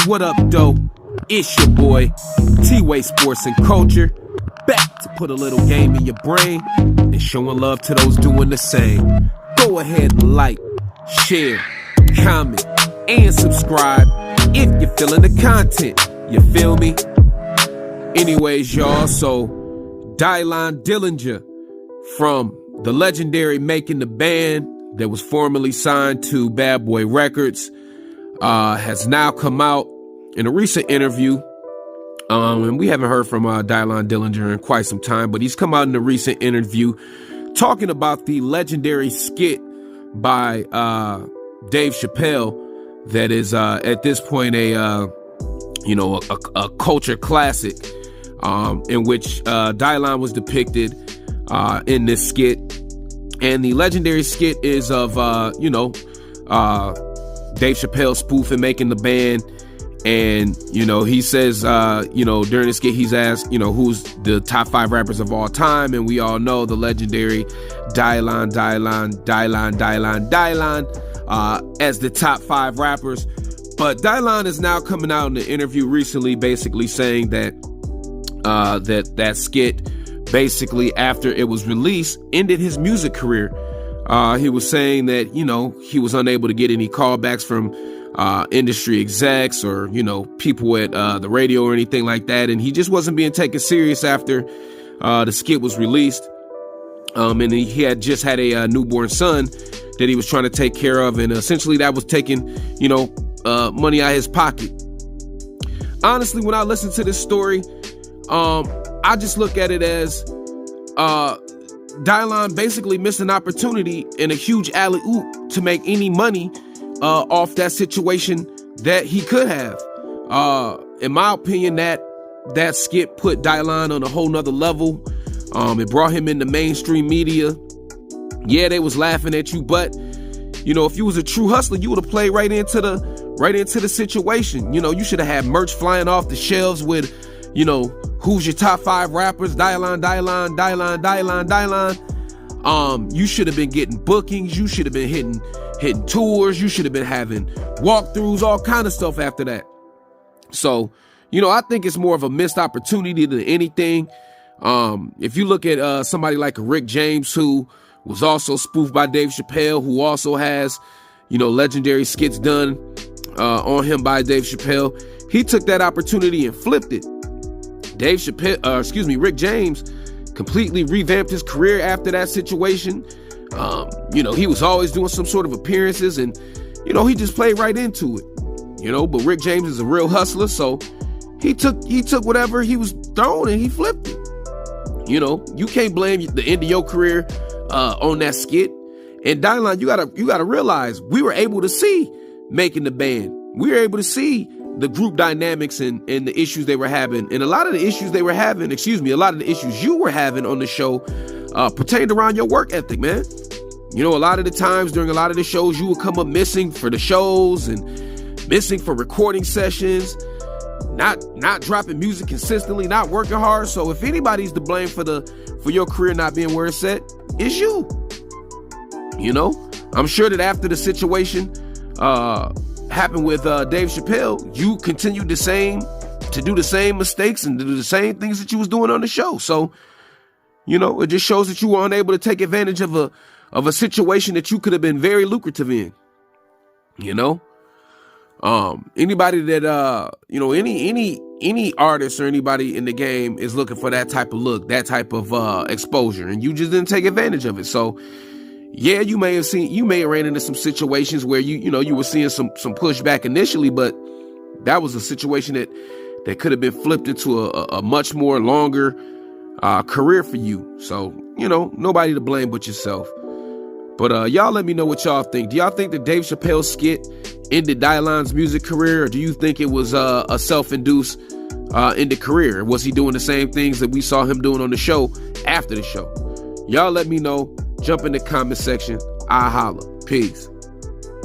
What up, though? It's your boy, T-Way Sports and Culture, back to put a little game in your brain and showing love to those doing the same. Go ahead and like, share, comment, and subscribe if you're feeling the content. You feel me? Anyways, y'all, so Dilinjah from the legendary Making the Band that was formerly signed to Bad Boy Records has now come out in a recent interview. And we haven't heard from Dilinjah in quite some time, but he's come out in a recent interview talking about the legendary skit by Dave Chappelle that is at this point a culture classic, in which Dilinjah was depicted in this skit. And the legendary skit is of Dave Chappelle spoofing Making the Band. And, he says, during the skit, he's asked, who's the top 5 rappers of all time. And we all know the legendary Dilinjah as the top 5 rappers. But Dilinjah is now coming out in an interview recently, basically saying that that skit, basically after it was released, ended his music career. He was saying that, he was unable to get any callbacks from industry execs or, people at the radio or anything like that. And he just wasn't being taken serious after the skit was released. And he had just had a newborn son that he was trying to take care of. And essentially that was taking, money out of his pocket. Honestly, when I listen to this story, I just look at it as Dilinjah basically missed an opportunity and a huge alley-oop to make any money off that situation that he could have. In my opinion, that skit put Dilinjah on a whole nother level. It brought him into mainstream media. Yeah, they was laughing at you, but if you was a true hustler, you would have played right into the situation. You should have had merch flying off the shelves with, who's your top 5 rappers? Dilinjah. You should have been getting bookings. You should have been hitting tours. You should have been having walkthroughs, all kind of stuff after that. So, I think it's more of a missed opportunity than anything. If you look at somebody like Rick James, who was also spoofed by Dave Chappelle, who also has, legendary skits done on him by Dave Chappelle, he took that opportunity and flipped it. Rick James completely revamped his career after that situation. He was always doing some sort of appearances and, he just played right into it, but Rick James is a real hustler. So he took whatever he was thrown and he flipped it. You can't blame the end of your career on that skit. And Dilinjah, you gotta realize we were able to see Making the Band. We were able to see the group dynamics and the issues they were having. And a lot of the issues you were having on the show pertained around your work ethic, man. A lot of the times during a lot of the shows, you would come up missing for the shows and missing for recording sessions, not dropping music consistently, not working hard. So if anybody's to blame for your career not being where it's at, it's you. I'm sure that after the situation happened with Dave Chappelle, you continued to do the same mistakes and to do the same things that you was doing on the show. So, it just shows that you were unable to take advantage of a situation that you could have been very lucrative in. Anybody that any artist or anybody in the game is looking for that type of look, that type of exposure, and you just didn't take advantage of it. So yeah, you may have ran into some situations where you were seeing some pushback initially, but that was a situation that could have been flipped into a much more longer career for you. So, nobody to blame but yourself. But y'all let me know what y'all think. Do y'all think that Dave Chappelle's skit ended Dilinjah's music career, or do you think it was a self-induced ended career? Was he doing the same things that we saw him doing on the show after the show? Y'all let me know. Jump in the comment section. I holla. Peace.